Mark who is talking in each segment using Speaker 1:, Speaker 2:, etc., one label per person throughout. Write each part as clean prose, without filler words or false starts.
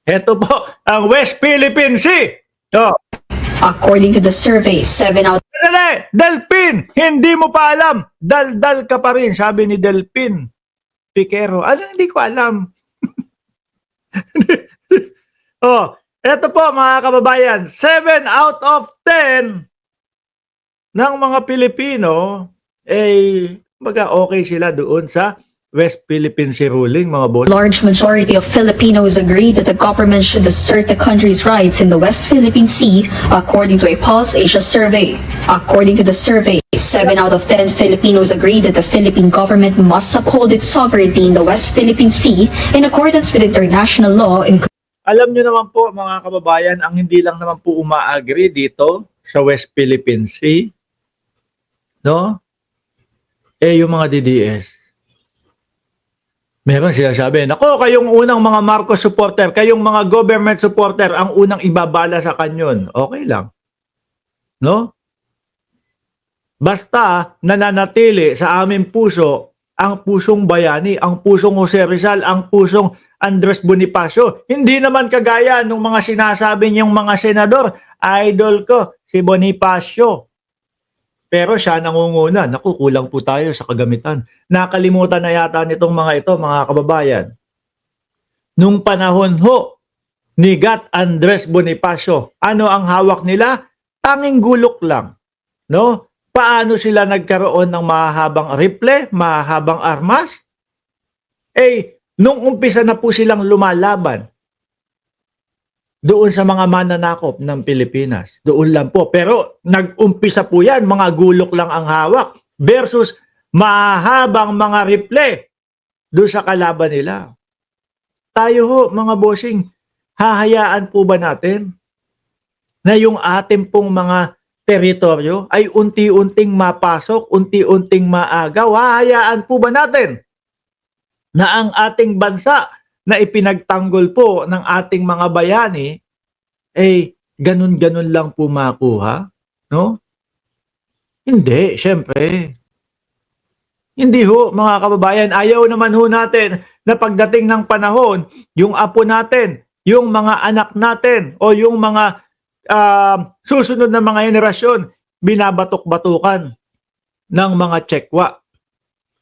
Speaker 1: Ito po ang West Philippine Sea. Oh.
Speaker 2: According to the survey, 7 out
Speaker 1: Dali, Delpin, hindi mo pa alam. Daldal ka pa rin, sabi ni Delpin Piquero. Hindi ko alam. Oh, eto po mga kababayan, 7 out of 10 ng mga Pilipino baga okay sila doon sa West Philippine Sea ruling, mga boss.
Speaker 2: large majority of Filipinos agree that the government should assert the country's rights in the West Philippine Sea, according to a Pulse Asia survey. According to the survey, 7 out of 10 Filipinos agree that the Philippine government must uphold its sovereignty in the West Philippine Sea in accordance with international law.
Speaker 1: Alam nyo naman po mga kababayan, ang hindi lang naman po uma-agree dito sa West Philippine Sea, no? Yung mga DDS. Meron siya sabi, nako, kayong unang mga Marcos supporter, kayong mga government supporter, ang unang ibabala sa kanyon. Okay lang. No? Basta nananatili sa aming puso ang pusong bayani, ang pusong Jose Rizal, ang pusong Andres Bonifacio. Hindi naman kagaya ng mga sinasabi niyong mga senador, idol ko, si Bonifacio. Pero siya nangunguna. Naku, kulang po tayo sa kagamitan. Nakalimutan na yata nitong mga ito, mga kababayan. Nung panahon ho ni Gat Andres Bonifacio, ano ang hawak nila? Tanging gulok lang. No? Paano sila nagkaroon ng mahahabang rifle, mahahabang armas? Nung umpisa na po silang lumalaban doon sa mga mananakop ng Pilipinas. Doon lang po. Pero nag-umpisa po yan, mga gulok lang ang hawak versus mahabang mga rifle doon sa kalaban nila. Tayo ho, mga bossing, hahayaan po ba natin na yung ating pong mga teritoryo ay unti-unting mapasok, unti-unting maagaw? Hahayaan po ba natin na ang ating bansa na ipinagtanggol po ng ating mga bayani, ganun-ganun lang po makuha? No? Hindi, syempre. Hindi ho, mga kababayan, ayaw naman ho natin na pagdating ng panahon, yung apo natin, yung mga anak natin, o yung mga susunod na mga henerasyon, binabatok-batukan ng mga tsekwa.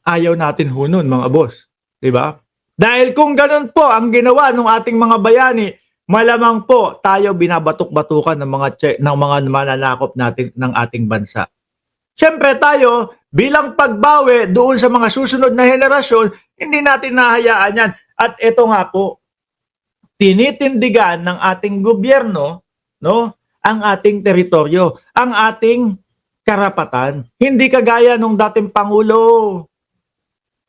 Speaker 1: Ayaw natin ho nun, mga boss. Diba? Dahil kung ganun po ang ginawa ng ating mga bayani, malamang po tayo binabatok-batukan ng mga mananakop natin ng ating bansa. Siyempre tayo, bilang pagbawi doon sa mga susunod na henerasyon, hindi natin nahayaan yan. At ito nga po, tinitindigan ng ating gobyerno, no, ang ating teritoryo, ang ating karapatan. Hindi kagaya nung dating Pangulo.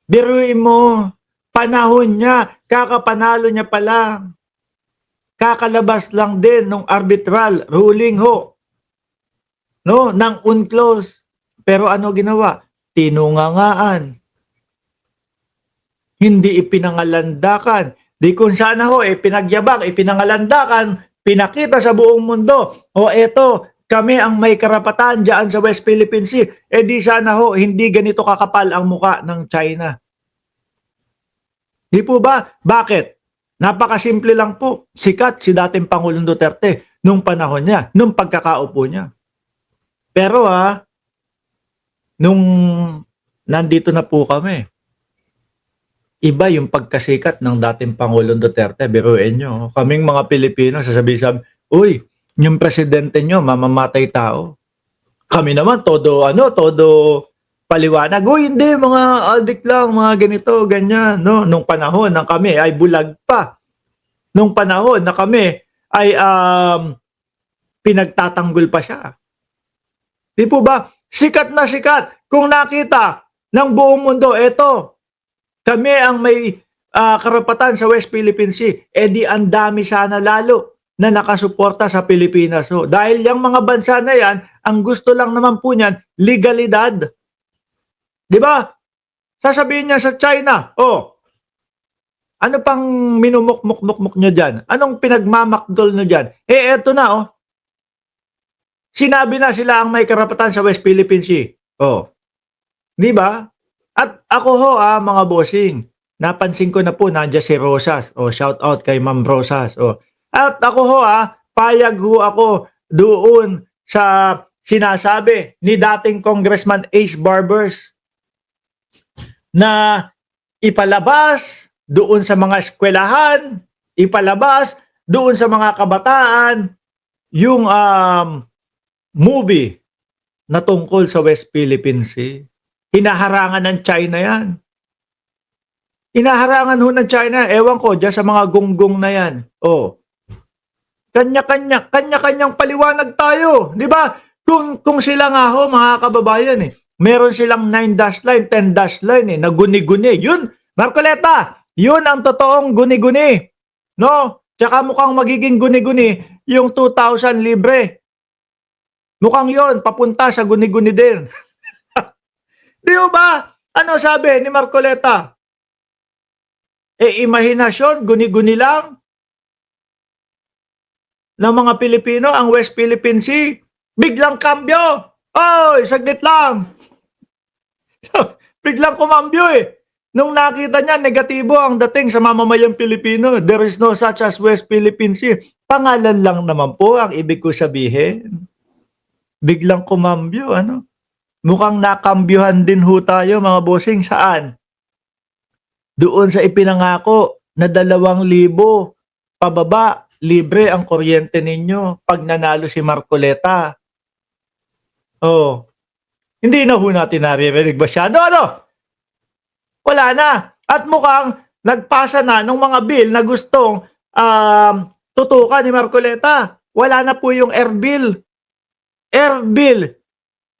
Speaker 1: Biruin mo, panahon niya, kakapanalo niya pa lang. Kakalabas lang din ng arbitral ruling ho, no, ng UNCLOS. Pero ano ginawa? Tinungangaan. Hindi ipinangalandakan. Di kung sana ho, pinagyabang, ipinangalandakan, pinakita sa buong mundo. O eto, kami ang may karapatan dyan sa West Philippine Sea. Di sana ho, hindi ganito kakapal ang muka ng China. Di po ba? Bakit? Napakasimple lang po. Sikat si dating Pangulong Duterte nung panahon niya, nung pagkakaupo niya. Pero nung nandito na po kami, iba yung pagkasikat ng dating Pangulong Duterte. Biruin nyo. Kaming mga Pilipino, sasabi, uy, yung presidente nyo, mamamatay tao. Kami naman, todo paliwanag. Uy, hindi, mga addict lang, mga ganito, ganyan. No? Nung panahon na kami ay bulag pa. Nung panahon na kami ay pinagtatanggol pa siya. Di po ba? Sikat na sikat. Kung nakita ng buong mundo, eto, kami ang may karapatan sa West Philippine Sea. Di ang dami sana lalo na nakasuporta sa Pilipinas. So, dahil yung mga bansa na yan, ang gusto lang naman po niyan, legalidad. Di ba? Sasabihin niya sa China, ano pang minumukmuk-mukmuk nyo dyan? Anong pinagmamakdol nyo dyan? Eto na, sinabi na sila ang may karapatan sa West Philippine Sea. Di ba? At ako ho, mga bossing, napansin ko na po, nandiyan si Rosas. Shout out kay Ma'am Rosas. At ako ho payag ho ako doon sa sinasabi ni dating Congressman Ace Barbers na ipalabas doon sa mga eskwelahan, ipalabas doon sa mga kabataan yung movie na tungkol sa West Philippine Sea. Hinaharangan ng China yan. Hinaharangan ho ng China. Ewan ko, dyan sa mga gunggong na yan. Oh. Kanya-kanyang paliwanag tayo. Di ba? Kung sila nga ho, mga kababayan meron silang 9-dash line, 10-dash line na guni-guni. Yun, Marcoleta, yun ang totoong guni-guni. No? Tsaka mukhang magiging guni-guni yung 2,000 libre. Mukhang yon papunta sa guni-guni din. Di ba? Ano sabi ni Marcoleta? Imahinasyon, guni-guni lang ng mga Pilipino ang West Philippine Sea. Biglang kambyo. Oy, saglit lang. Biglang kumambyo Nung nakita niya, negatibo ang dating sa mamamayang Pilipino. There is no such as West Philippine Sea. Pangalan lang naman po ang ibig ko sabihin. Biglang kumambyo, Mukhang nakambyuhan din ho tayo, mga bossing. Saan? Doon sa ipinangako na 2,000 pababa, libre ang kuryente ninyo pag nanalo si Marcoleta. Oh. Hindi na ho natin naririnig masyado, Wala na. At mukhang nagpasa na ng mga bill na gustong tutukan ni Marcoleta. Wala na po yung air bill. Air bill.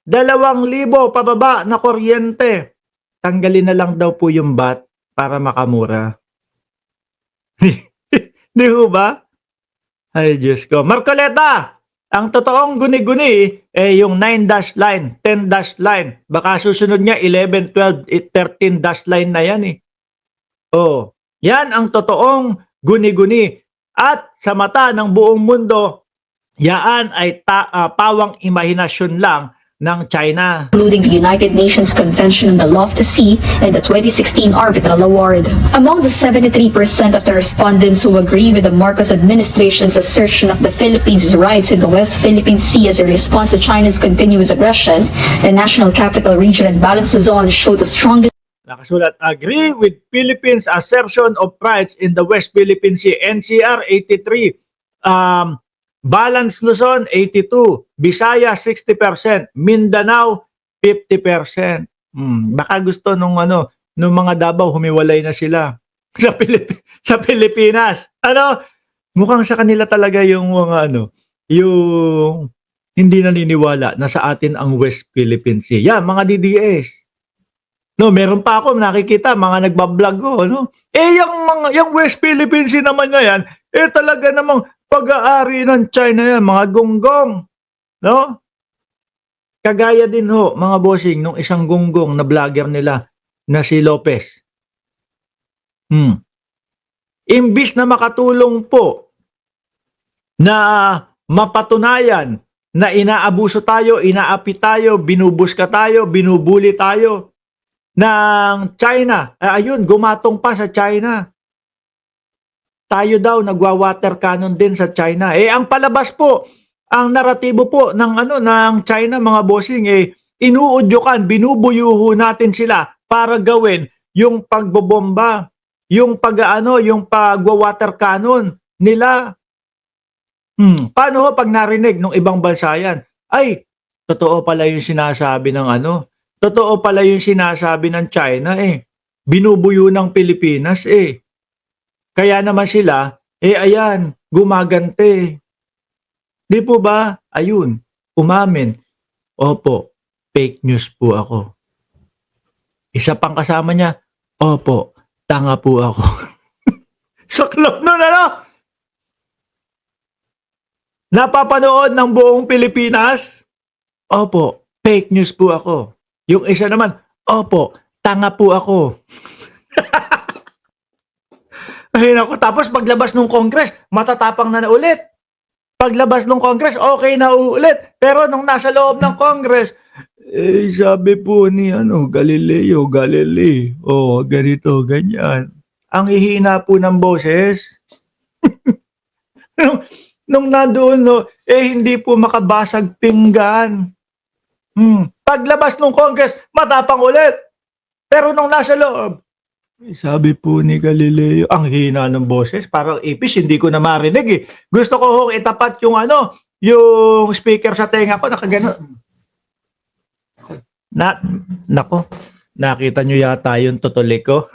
Speaker 1: 2,000 pababa na kuryente. Tanggalin na lang daw po yung VAT para makamura. Di ho ba? Ay, Diyos ko. Marcoleta, ang totoong guni-guni yung 9-dash line, 10-dash line. Baka susunod niya 11, 12, 13-dash line na yan Oh, yan ang totoong guni-guni. At sa mata ng buong mundo, yaan ay pawang imahinasyon lang ng China.
Speaker 2: Including the United Nations Convention on the Law of the Sea and the 2016 Arbitral Award. Among the 73% of the respondents who agree with the Marcos administration's assertion of the Philippines' rights in the West Philippine Sea as a response to China's continuous aggression, the National Capital Region and Balance Luzon showed the strongest
Speaker 1: Nakasulat, agree with Philippines' assertion of rights in the West Philippine Sea. NCR 83. Balance Luzon 82, Visaya 60%, Mindanao 50%. Baka gusto nung mga Davao humiwalay na sila sa Pilipinas. Mukhang sa kanila talaga yung mga yung hindi naniniwala na sa atin ang West Philippine Sea. Yan, mga DDS. Meron pa ako nakikita mga nagba-vlog yung West Philippine Sea naman na yan, talaga namang pag-aari ng China yan, mga gunggong. Kagaya din ho, mga bossing, nung isang gunggong na vlogger nila na si Lopez. Imbis na makatulong po na mapatunayan na inaabuso tayo, inaapi tayo, binubuska tayo, binubuli tayo ng China. Ayun, gumatong pa sa China. Tayo daw nagwa-water cannon din sa China. Ang palabas po, ang naratibo po ng China, mga bossing, inuudyokan, binubuyuho natin sila para gawin yung pagbobomba, yung pagwa-water cannon nila. Paano ho pag narinig ng ibang bansa yan? Ay, totoo pala yung sinasabi ng totoo pala yung sinasabi ng China binubuyo ng Pilipinas Kaya naman sila, ayan, gumagante. Di po ba? Ayun, umamin. Opo, fake news po ako. Isa pang kasama niya, opo, tanga po ako. Saklap nun, Napapanood ng buong Pilipinas? Opo, fake news po ako. Yung isa naman, opo, tanga po ako. Ay naku, tapos paglabas ng Congress, matatapang na ulit. Paglabas ng Congress, okay na ulit. Pero nung nasa loob ng Congress, sabi po ni Galileo Galilei, ganito, ganyan. Ang hihina po ng boses. nung nandoon, no, hindi po makabasag pinggan. Paglabas ng Congress, matapang ulit. Pero nung nasa loob, sabi po ni Galileo, ang hina ng boses, parang ipis, hindi ko na marinig eh. Gusto ko hong itapat yung yung speaker sa tenga ko, nakagano. Nako, nakita nyo yata yung tutulik ko.